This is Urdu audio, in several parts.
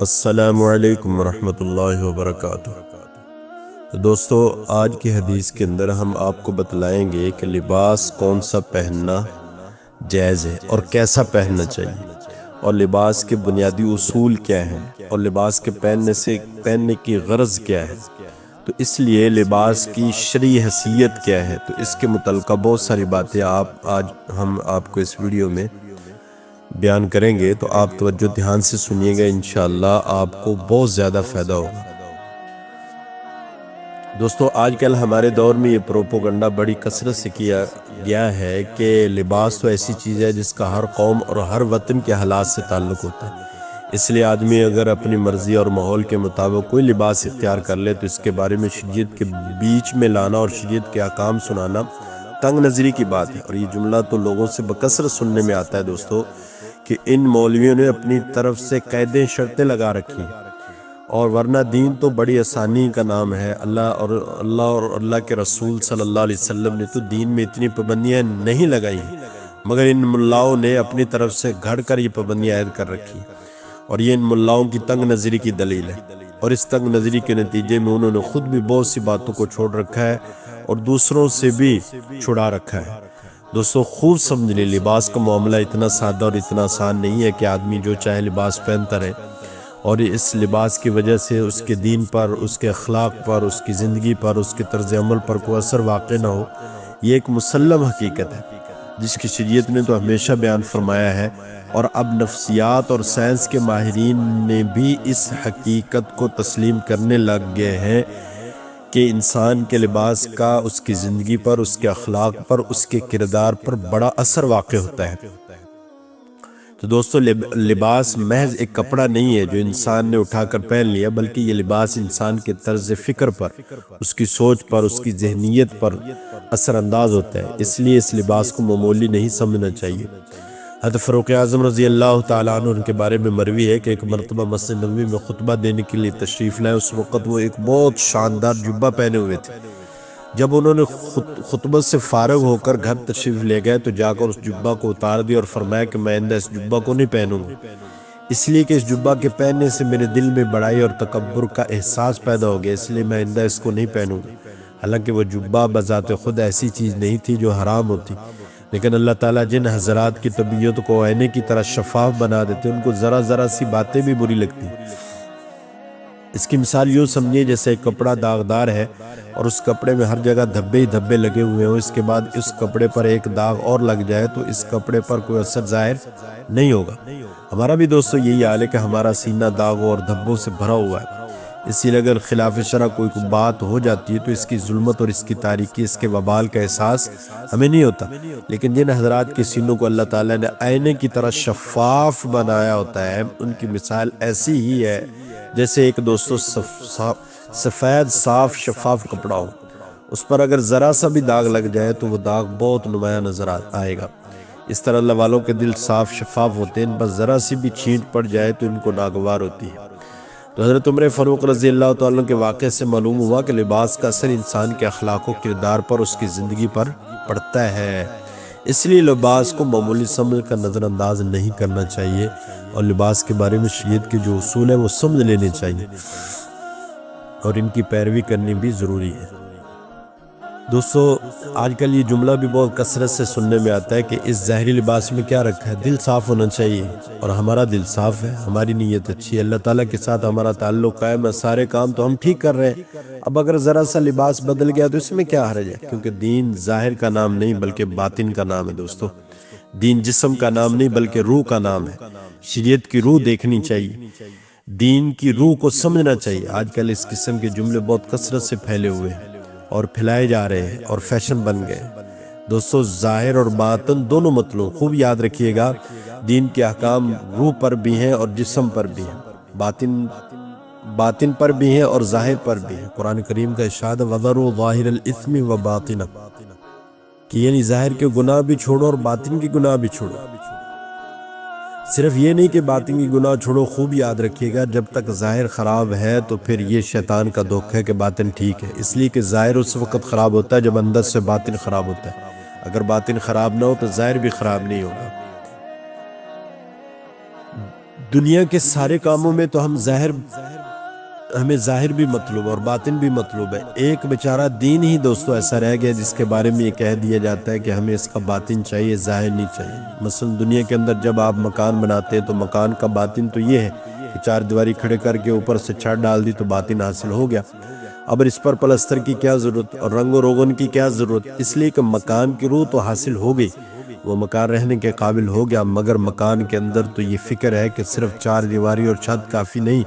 السلام علیکم ورحمۃ اللہ وبرکاتہ۔ تو دوستو، آج کی حدیث کے اندر ہم آپ کو بتلائیں گے کہ لباس کون سا پہننا جائز ہے اور کیسا پہننا چاہیے، اور لباس کے بنیادی اصول کیا ہیں، اور لباس کے پہننے کی غرض کیا ہے۔ تو اس لیے لباس کی شرعی حیثیت کیا ہے، تو اس کے متعلقہ بہت ساری باتیں آج ہم آپ کو اس ویڈیو میں بیان کریں گے، تو آپ توجہ دھیان سے سنیے گا، انشاءاللہ آپ کو بہت زیادہ فائدہ ہوگا۔ دوستو، آج کل ہمارے دور میں یہ پروپوگنڈا بڑی کثرت سے کیا گیا ہے کہ لباس تو ایسی چیز ہے جس کا ہر قوم اور ہر وطن کے حالات سے تعلق ہوتا ہے، اس لیے آدمی اگر اپنی مرضی اور ماحول کے مطابق کوئی لباس اختیار کر لے تو اس کے بارے میں شریعت کے بیچ میں لانا اور شریعت کے احکام سنانا تنگ نظری کی بات ہے۔ اور یہ جملہ تو لوگوں سے بکثرت سننے میں آتا ہے دوستو، کہ ان مولویوں نے اپنی طرف سے قیدیں شرطیں لگا رکھی ہیں، اور ورنہ دین تو بڑی آسانی کا نام ہے۔ اللہ کے رسول صلی اللہ علیہ وسلم نے تو دین میں اتنی پابندیاں نہیں لگائی ہیں، مگر ان ملاؤں نے اپنی طرف سے گھڑ کر یہ پابندیاں عائد کر رکھی، اور یہ ان ملاؤں کی تنگ نظری کی دلیل ہے۔ اور اس تنگ نظری کے نتیجے میں انہوں نے خود بھی بہت سی باتوں کو چھوڑ رکھا ہے اور دوسروں سے بھی چھڑا رکھا ہے۔ دوستو، خوب سمجھ لیں، لباس کا معاملہ اتنا سادہ اور اتنا آسان نہیں ہے کہ آدمی جو چاہے لباس پہنتا رہے، اور اس لباس کی وجہ سے اس کے دین پر، اس کے اخلاق پر، اس کی زندگی پر، اس کے طرز عمل پر کوئی اثر واقع نہ ہو۔ یہ ایک مسلم حقیقت ہے جس کی شریعت نے تو ہمیشہ بیان فرمایا ہے، اور اب نفسیات اور سائنس کے ماہرین نے بھی اس حقیقت کو تسلیم کرنے لگ گئے ہیں کہ انسان کے لباس کا اس کی زندگی پر، اس کے اخلاق پر، اس کے کردار پر بڑا اثر واقع ہوتا ہے۔ تو دوستو، لباس محض ایک کپڑا نہیں ہے جو انسان نے اٹھا کر پہن لیا، بلکہ یہ لباس انسان کے طرز فکر پر، اس کی سوچ پر، اس کی ذہنیت پر اثر انداز ہوتا ہے۔ اس لیے اس لباس کو معمولی نہیں سمجھنا چاہیے۔ حضرت فاروق اعظم رضی اللہ تعالیٰ عنہ ان کے بارے میں مروی ہے کہ ایک مرتبہ مسجد نبوی میں خطبہ دینے کے لیے تشریف لائے۔ اس وقت وہ ایک بہت شاندار جبہ پہنے ہوئے تھے۔ جب انہوں نے خطبہ سے فارغ ہو کر گھر تشریف لے گئے تو جا کر اس جبہ کو اتار دیا اور فرمایا کہ میں آئندہ اس جبہ کو نہیں پہنوں گا، اس لیے کہ اس جبہ کے پہننے سے میرے دل میں بڑائی اور تکبر کا احساس پیدا ہو گیا، اس لیے میں آئندہ اس کو نہیں پہنوں گا۔ حالانکہ وہ جبہ بذات خود ایسی چیز نہیں تھی جو حرام ہوتی، لیکن اللہ تعالیٰ جن حضرات کی طبیعت کو آئینے کی طرح شفاف بنا دیتے ان کو ذرا ذرا سی باتیں بھی بری لگتی۔ اس کی مثال یوں سمجھیے جیسے ایک کپڑا داغدار ہے اور اس کپڑے میں ہر جگہ دھبے ہی دھبے لگے ہوئے ہوں، اس کے بعد اس کپڑے پر ایک داغ اور لگ جائے تو اس کپڑے پر کوئی اثر ظاہر نہیں ہوگا۔ ہمارا بھی دوستو یہی حال ہے کہ ہمارا سینہ داغوں اور دھبوں سے بھرا ہوا ہے، اسی لیے اگر خلاف شرع کوئی بات ہو جاتی ہے تو اس کی ظلمت اور اس کی تاریکی، اس کے وبال کا احساس ہمیں نہیں ہوتا، لیکن جن حضرات کے سینوں کو اللہ تعالیٰ نے آئینے کی طرح شفاف بنایا ہوتا ہے، ان کی مثال ایسی ہی ہے جیسے ایک دوستو سفید صاف شفاف کپڑا ہو، اس پر اگر ذرا سا بھی داغ لگ جائے تو وہ داغ بہت نمایاں نظر آئے گا۔ اس طرح اللہ والوں کے دل صاف شفاف ہوتے ہیں، ان پر ذرا سی بھی چھینٹ پڑ جائے تو ان کو ناگوار ہوتی ہے۔ تو حضرت عمر فاروق رضی اللہ تعالیٰ کے واقعے سے معلوم ہوا کہ لباس کا اثر انسان کے اخلاق و کردار پر، اس کی زندگی پر پڑتا ہے، اس لیے لباس کو معمولی سمجھ کر نظر انداز نہیں کرنا چاہیے، اور لباس کے بارے میں شریعت کے جو اصول ہیں وہ سمجھ لینے چاہیے، اور ان کی پیروی کرنی بھی ضروری ہے۔ دوستو، آج کل یہ جملہ بھی بہت کثرت سے سننے میں آتا ہے کہ اس ظاہری لباس میں کیا رکھا ہے، دل صاف ہونا چاہیے، اور ہمارا دل صاف ہے، ہماری نیت اچھی ہے، اللہ تعالیٰ کے ساتھ ہمارا تعلق قائم ہے، سارے کام تو ہم ٹھیک کر رہے ہیں، اب اگر ذرا سا لباس بدل گیا تو اس میں کیا حرج ہے، کیونکہ دین ظاہر کا نام نہیں بلکہ باطن کا نام ہے۔ دوستو، دین جسم کا نام نہیں بلکہ روح کا نام ہے، شریعت کی روح دیکھنی چاہیے، دین کی روح کو سمجھنا چاہیے۔ آج کل اس قسم کے جملے بہت کثرت سے پھیلے ہوئے ہیں اور پھیلائے جا رہے ہیں اور فیشن بن گئے۔ دوستو، ظاہر اور باطن دونوں مطلوب، خوب یاد رکھیے گا، دین کے احکام روح پر بھی ہیں اور جسم پر بھی ہیں، باطن پر بھی ہیں اور ظاہر پر بھی ہیں۔ قرآن کریم کا ارشاد ہے وَذَرُوا ظَاهِرَ الْإِثْمِ وَبَاطِنَهُ، کہ یعنی ظاہر کے گناہ بھی چھوڑو اور باطن کے گناہ بھی چھوڑو۔ صرف یہ نہیں کہ باطن کی گناہ چھوڑو، خوب یاد رکھیے گا جب تک ظاہر خراب ہے تو پھر یہ شیطان کا دھوکہ ہے کہ باطن ٹھیک ہے، اس لیے کہ ظاہر اس وقت خراب ہوتا ہے جب اندر سے باطن خراب ہوتا ہے، اگر باطن خراب نہ ہو تو ظاہر بھی خراب نہیں ہوگا۔ دنیا کے سارے کاموں میں تو ہمیں ظاہر بھی مطلوب اور باطن بھی مطلوب ہے. ایک بیچارہ دین ہی دوستو ایسا رہ گیا جس کے بارے میں یہ کہہ دیا جاتا ہے کہ ہمیں اس کا باطن چاہیے، ظاہر نہیں چاہیے. مثلا دنیا کے اندر جب آپ مکان بناتے ہیں تو مکان کا باطن تو یہ ہے کہ چار دیواری کھڑے کر کے اوپر سے چھت ڈال دی تو باطن حاصل ہو گیا. اب اس پر پلستر کی کیا ضرورت اور رنگ و روغن کی کیا ضرورت؟ اس لیے کہ مکان کی روح تو حاصل ہو گئی، وہ مکان رہنے کے قابل ہو گیا. مگر مکان کے اندر تو یہ فکر ہے کہ صرف چار دیواری اور چھت کافی نہیں،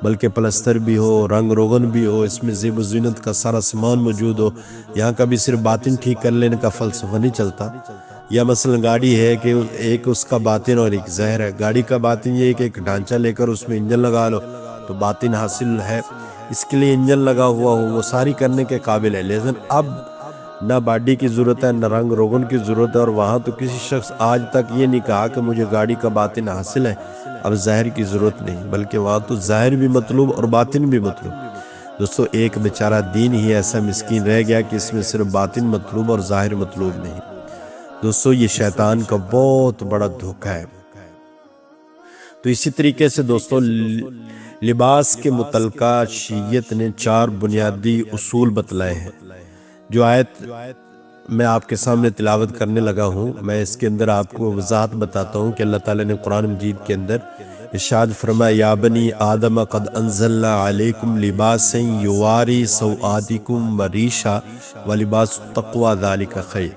بلکہ پلستر بھی ہو، رنگ روغن بھی ہو، اس میں زیب و زینت کا سارا سامان موجود ہو. یہاں کبھی صرف باطن ٹھیک کر لینے کا فلسفہ نہیں چلتا. یا مثلا گاڑی ہے کہ ایک اس کا باطن اور ایک ظاہر ہے. گاڑی کا باطن یہ ہے کہ ایک ڈھانچہ لے کر اس میں انجن لگا لو تو باطن حاصل ہے، اس کے لیے انجن لگا ہوا ہو، وہ ساری کرنے کے قابل ہے. لیکن اب نہ باڈی کی ضرورت ہے، نہ رنگ روغن کی ضرورت ہے، اور وہاں تو کسی شخص آج تک یہ نہیں کہا کہ مجھے گاڑی کا باطن حاصل ہے، اب ظاہر کی ضرورت نہیں، بلکہ وہاں تو ظاہر بھی مطلوب اور باطن بھی مطلوب. دوستو ایک بیچارہ دین ہی ایسا مسکین رہ گیا کہ اس میں صرف باطن مطلوب اور ظاہر مطلوب نہیں. دوستو یہ شیطان کا بہت بڑا دھوکہ ہے. تو اسی طریقے سے دوستو لباس کے متعلقہ شیعیت نے 4 بنیادی اصول بتلائے ہیں. جو آیت میں آپ کے سامنے تلاوت کرنے لگا ہوں، میں اس کے اندر آپ کو وضاحت بتاتا ہوں کہ اللہ تعالیٰ نے قرآن مجید کے اندر ارشاد فرمایا، یا بنی آدم قد انزلنا علیکم لباسا یواری سوآتکم وریشا ولباس التقوی ذالک خیر.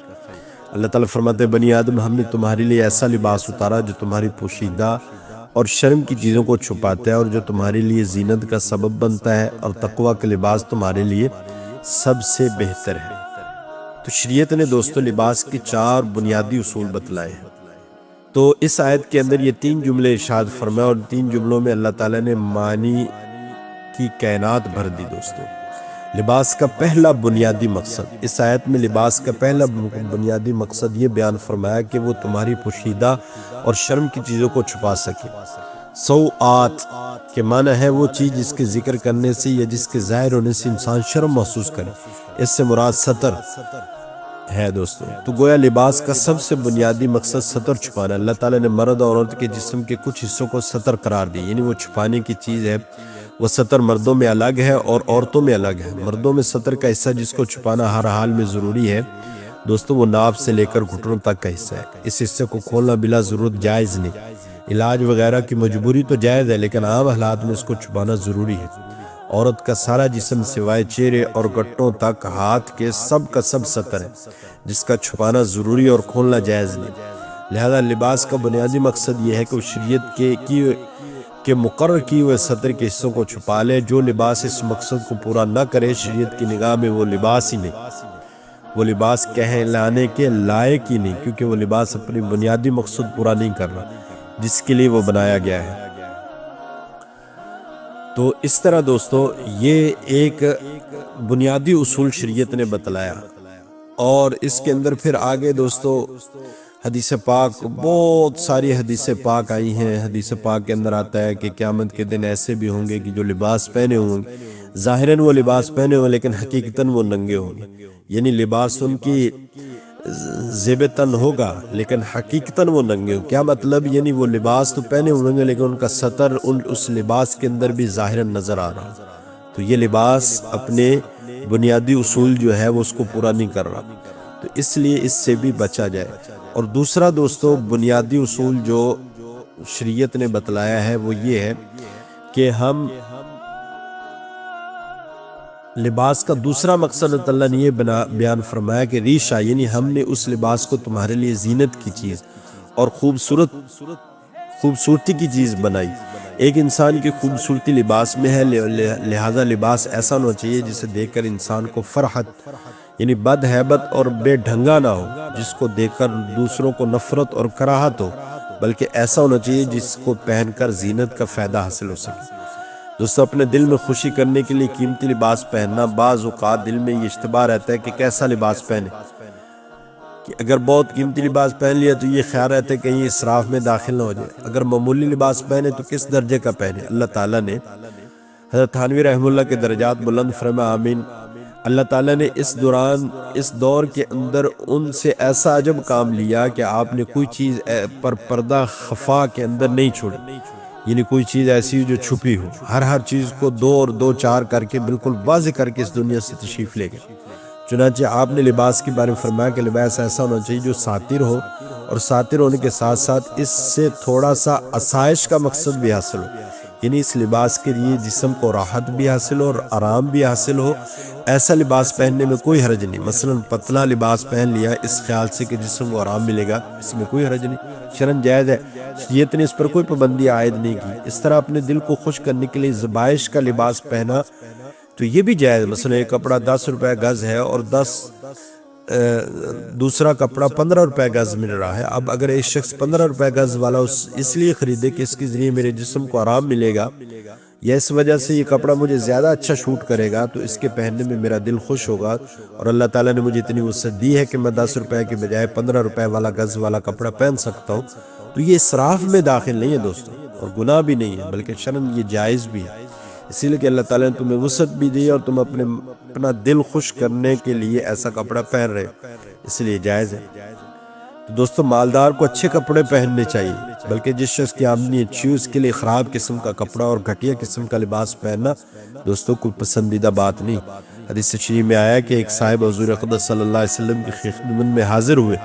اللہ تعالیٰ فرماتے ہیں بنی آدم ہم نے تمہارے لیے ایسا لباس اتارا جو تمہاری پوشیدہ اور شرم کی چیزوں کو چھپاتا ہے اور جو تمہارے لیے زینت کا سبب بنتا ہے، اور تقوی کا لباس تمہارے لیے سب سے بہتر ہے. تو شریعت نے دوستو لباس کے 4 بنیادی اصول بتلائے ہیں. تو اس آیت کے اندر یہ 3 جملے ارشاد فرمائے اور 3 جملوں میں اللہ تعالیٰ نے معنی کی کائنات بھر دی. دوستو لباس کا پہلا بنیادی مقصد، اس آیت میں لباس کا پہلا بنیادی مقصد یہ بیان فرمایا کہ وہ تمہاری پوشیدہ اور شرم کی چیزوں کو چھپا سکے. سوآت کے معنی ہے وہ چیز جس کے ذکر کرنے سے یا جس کے ظاہر ہونے سے انسان شرم محسوس کرے. اس سے مراد ستر ہے دوستو. تو گویا لباس کا سب سے بنیادی مقصد ستر چھپانا. اللہ تعالیٰ نے مرد اور عورت کے جسم کے کچھ حصوں کو ستر قرار دی، یعنی وہ چھپانے کی چیز ہے. وہ ستر مردوں میں الگ ہے اور عورتوں میں الگ ہے. مردوں میں ستر کا حصہ جس کو چھپانا ہر حال میں ضروری ہے دوستو، وہ ناف سے لے کر گھٹنوں تک کا حصہ ہے. اس حصے کو کھولنا بلا ضرورت جائز نہیں. علاج وغیرہ کی مجبوری تو جائز ہے، لیکن عام حالات میں اس کو چھپانا ضروری ہے. عورت کا سارا جسم سوائے چہرے اور گھٹنوں تک ہاتھ کے سب کا سب ستر ہے، جس کا چھپانا ضروری اور کھولنا جائز نہیں. لہذا لباس کا بنیادی مقصد یہ ہے کہ وہ شریعت کے مقرر کیے ہوئے ستر کے حصوں کو چھپا لے. جو لباس اس مقصد کو پورا نہ کرے شریعت کی نگاہ میں وہ لباس ہی نہیں، وہ لباس کہلانے کے لائق ہی نہیں، کیونکہ وہ لباس اپنی بنیادی مقصد پورا نہیں کر رہا جس کے لیے وہ بنایا گیا ہے. تو اس طرح دوستو یہ ایک بنیادی اصول شریعت نے بتلایا. اور اس کے اندر پھر آگے دوستو حدیث پاک، بہت ساری حدیث پاک آئی ہیں. حدیث پاک کے اندر آتا ہے کہ قیامت کے دن ایسے بھی ہوں گے کہ جو لباس پہنے ہوں گے، ظاہراً وہ لباس پہنے ہوں لیکن حقیقتاً وہ ننگے ہوں گے. یعنی لباس ان کی زیب تن ہوگا لیکن حقیقتاً وہ ننگے ہوں. کیا مطلب؟ یعنی وہ لباس تو پہنے ہوں گے لیکن ان کا ستر اس لباس کے اندر بھی ظاہراً نظر آ رہا. تو یہ لباس اپنے بنیادی اصول جو ہے وہ اس کو پورا نہیں کر رہا. تو اس لیے اس سے بھی بچا جائے. اور دوسرا دوستو بنیادی اصول جو شریعت نے بتلایا ہے وہ یہ ہے کہ ہم لباس کا دوسرا مقصد اللہ نے یہ بیان فرمایا کہ ریشہ، یعنی ہم نے اس لباس کو تمہارے لیے زینت کی چیز اور خوبصورتی کی چیز بنائی. ایک انسان کی خوبصورتی لباس میں ہے، لہذا لباس ایسا ہونا چاہیے جسے دیکھ کر انسان کو فرحت، یعنی بد ہیبت اور بے ڈھنگا نہ ہو، جس کو دیکھ کر دوسروں کو نفرت اور کراہت ہو، بلکہ ایسا ہونا چاہیے جس کو پہن کر زینت کا فائدہ حاصل ہو سکے. دوستو اپنے دل میں خوشی کرنے کے لیے قیمتی لباس پہننا، بعض اوقات دل میں یہ اشتباہ رہتا ہے کہ کیسا لباس پہنے. کہ اگر بہت قیمتی لباس پہن لیا تو یہ خیال رہتا ہے کہ یہ اسراف میں داخل نہ ہو جائے. اگر معمولی لباس پہنے تو کس درجے کا پہنے. اللہ تعالیٰ نے حضرت تھانوی رحمہ اللہ کے درجات بلند فرما آمین. اللہ تعالیٰ نے اس دور کے اندر ان سے ایسا عجب کام لیا کہ آپ نے کوئی چیز پر پردہ خفا کے اندر نہیں چھوڑی. یعنی کوئی چیز ایسی جو چھپی ہو، ہر چیز کو دو اور دو چار کر کے بالکل واضح کر کے اس دنیا سے تشریف لے گئے۔ چنانچہ آپ نے لباس کے بارے میں فرمایا کہ لباس ایسا ہونا چاہیے جو ساتر ہو، اور ساتر ہونے کے ساتھ ساتھ اس سے تھوڑا سا آسائش کا مقصد بھی حاصل ہو، یعنی اس لباس کے لیے جسم کو راحت بھی حاصل ہو اور آرام بھی حاصل ہو۔ ایسا لباس پہننے میں کوئی حرج نہیں، مثلا پتلا لباس پہن لیا اس خیال سے کہ جسم کو آرام ملے گا، اس میں کوئی حرج نہیں، شرعاً جائز ہے، شریعت نے اس پر کوئی پابندی عائد نہیں کی۔ اس طرح اپنے دل کو خوش کرنے کے لیے زبائش کا لباس پہنا تو یہ بھی جائز، مثلا ایک کپڑا 10 روپے گز ہے اور دوسرا کپڑا 15 روپے گز مل رہا ہے۔ اب اگر ایک شخص 15 روپے گز والا اس لیے خریدے کہ اس کے ذریعے میرے جسم کو آرام ملے گا، یا اس وجہ سے یہ کپڑا مجھے زیادہ اچھا شوٹ کرے گا، تو اس کے پہننے میں میرا دل خوش ہوگا، اور اللہ تعالیٰ نے مجھے اتنی وسعت دی ہے کہ میں 10 روپے کے بجائے 15 روپے والا گز والا کپڑا پہن سکتا ہوں، تو یہ اسراف میں داخل نہیں ہے دوستوں، اور گناہ بھی نہیں ہے، بلکہ شرعاً یہ جائز بھی ہے، اسی لیے کہ اللہ تعالیٰ نے تمہیں وسعت بھی دی اور تم اپنا دل خوش کرنے کے لیے ایسا کپڑا پہن رہے، اس لیے جائز ہے۔ تو دوستو مالدار کو اچھے کپڑے پہننے چاہیے، بلکہ جس شخص کی آمدنی اچھی ہو اس کے لیے خراب قسم کا کپڑا اور گھٹیا قسم کا لباس پہننا دوستو کوئی پسندیدہ بات نہیں۔ حدیث شریف میں آیا کہ ایک صاحب حضور اقدس صلی اللہ علیہ وسلم کی خدمت میں حاضر ہوئے۔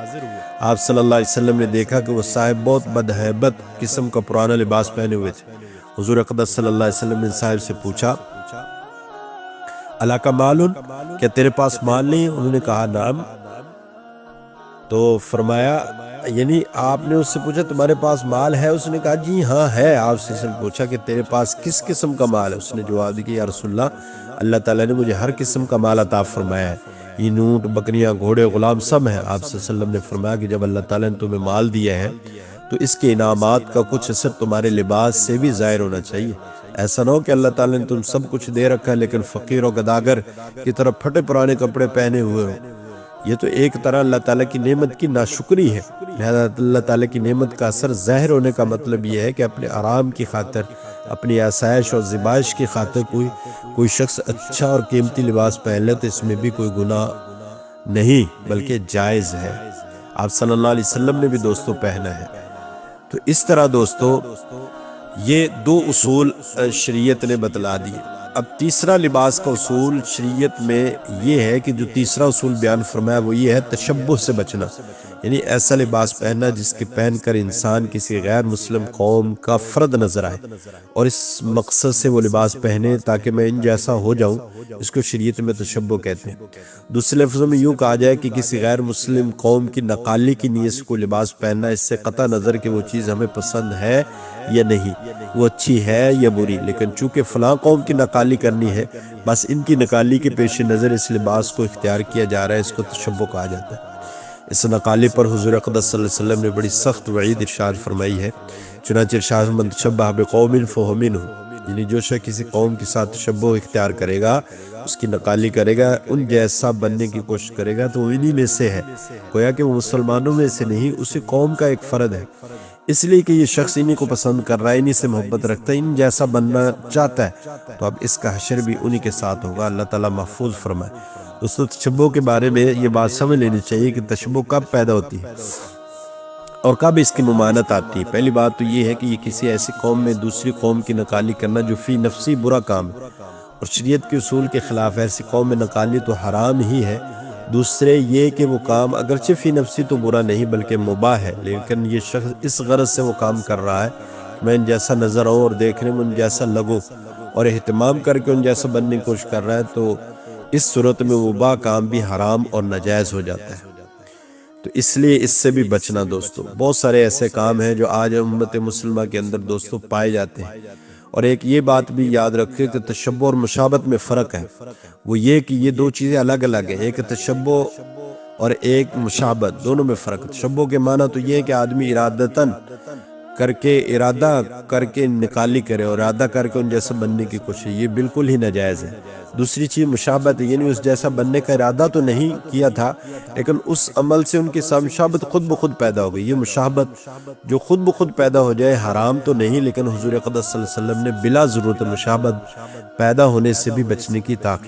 آپ صلی اللہ علیہ وسلم نے دیکھا کہ وہ صاحب بہت بدہیبت قسم کا پرانا لباس پہنے ہوئے تھے۔ حضور اقدس صلی اللہ علیہ وسلم نے صاحب سے پوچھا، الاک مالن، کیا تیرے پاس مال نہیں؟ انہوں نے کہا نعم۔ تو فرمایا، یعنی آپ نے اس سے پوچھا تمہارے پاس مال ہے؟ اس نے کہا جی ہاں ہے۔ آپ سے پوچھا کہ تیرے پاس کس قسم کا مال ہے؟ اس نے جواب دیا کہ یا رسول اللہ، اللہ تعالیٰ نے مجھے ہر قسم کا مال عطا فرمایا ہے، یہ اونٹ، بکریاں، گھوڑے، غلام سب ہیں۔ آپ صلی اللہ علیہ وسلم نے فرمایا کہ جب اللہ تعالیٰ نے تمہیں مال دیا ہے تو اس کے انعامات کا کچھ اثر تمہارے لباس سے بھی ظاہر ہونا چاہیے۔ ایسا نہ ہو کہ اللہ تعالیٰ نے تم سب کچھ دے رکھا ہے لیکن فقیر و گداگر کی طرح پھٹے پرانے کپڑے پہنے ہوئے ہو، یہ تو ایک طرح اللہ تعالیٰ کی نعمت کی ناشکری ہے۔ لہذا اللہ تعالیٰ کی نعمت کا اثر ظاہر ہونے کا مطلب یہ ہے کہ اپنے آرام کی خاطر، اپنی آسائش اور زیبائش کی خاطر کوئی شخص اچھا اور قیمتی لباس پہن لے تو اس میں بھی کوئی گناہ نہیں بلکہ جائز ہے۔ آپ صلی اللہ علیہ وسلم نے بھی دوستوں پہنا ہے۔ تو اس طرح دوستو یہ دو اصول شریعت نے بتلا دیے۔ اب تیسرا لباس کا اصول شریعت میں یہ ہے کہ جو تیسرا اصول بیان فرمایا وہ یہ ہے تشبہ سے بچنا، یعنی ایسا لباس پہننا جس کے پہن کر انسان کسی غیر مسلم قوم کا فرد نظر آئے، اور اس مقصد سے وہ لباس پہنے تاکہ میں ان جیسا ہو جاؤں، اس کو شریعت میں تشبہ کہتے ہیں۔ دوسرے لفظوں میں یوں کہا جائے کہ کسی غیر مسلم قوم کی نقالی کی نیت سے کوئی لباس پہننا، اس سے قطع نظر کہ وہ چیز ہمیں پسند ہے یا نہیں، وہ اچھی ہے یا بری، لیکن چونکہ فلاں قوم کی نقالی کرنی ہے، بس ان کی نقالی کے پیش نظر اس لباس کو اختیار کیا جا رہا ہے، اس کو تشبہ کہا جاتا ہے۔ اس نقالی پر حضور اقدس صلی اللہ علیہ وسلم نے بڑی سخت وعید ارشاد فرمائی ہے، چنانچہ ارشاد من تشبہ بقوم فہو منہ، یعنی جو شخص کسی قوم کے ساتھ تشبہ اختیار کرے گا، اس کی نقالی کرے گا، ان جیسا بننے کی کوشش کرے گا تو وہ انہی میں سے ہے، گویا کہ وہ مسلمانوں میں سے نہیں، اسی قوم کا ایک فرد ہے، اس لیے کہ یہ شخص انہی کو پسند کر رہا ہے، انہی سے محبت رکھتا ہے، ان جیسا بننا چاہتا ہے، تو اب اس کا حشر بھی انہی کے ساتھ ہوگا۔ اللہ تعالیٰ محفوظ فرمائے۔ دوستو تشبہ کے بارے میں یہ بات سمجھ لینی چاہیے کہ تشبہ کب پیدا ہوتی ہے اور کب اس کی ممانعت آتی ہے۔ پہلی بات تو یہ ہے کہ یہ کسی ایسی قوم میں دوسری قوم کی نقالی کرنا جو فی نفسی برا کام ہے، اور شریعت کے اصول کے خلاف ایسی قوم میں نقالی تو حرام ہی ہے۔ دوسرے یہ کہ وہ کام اگرچہ فی نفسی تو برا نہیں بلکہ مباح ہے، لیکن یہ شخص اس غرض سے وہ کام کر رہا ہے کہ میں ان جیسا نظر آؤں اور دیکھنے میں ان جیسا لگوں، اور اہتمام کر کے ان جیسا بننے کی کوشش کر رہا ہے، تو اس صورت میں مباح کام بھی حرام اور ناجائز ہو جاتا ہے۔ تو اس لیے اس سے بھی بچنا دوستو۔ بہت سارے ایسے کام ہیں جو آج امت مسلمہ کے اندر دوستو پائے جاتے ہیں، اور ایک یہ بات بھی یاد رکھیں کہ تشبہ اور مشابہت میں فرق ہے، وہ یہ کہ یہ دو چیزیں الگ الگ ہیں، ایک تشبہ اور ایک مشابہت، دونوں میں فرق ہے۔ تشبہ کے معنی تو یہ ہے کہ آدمی ارادہ کر کے نقالی کرے اور ارادہ کر کے ان جیسا بننے کی کوشش، یہ بالکل ہی ناجائز ہے۔ دوسری چیز مشابہت، یعنی اس جیسا بننے کا ارادہ تو نہیں کیا تھا لیکن اس عمل سے ان کی مشابہت خود بخود پیدا ہو گئی۔ یہ مشابہت جو خود بخود پیدا ہو جائے حرام تو نہیں، لیکن حضور اقدس صلی اللہ علیہ وسلم نے بلا ضرورت مشابہت پیدا ہونے سے بھی بچنے کی تاکید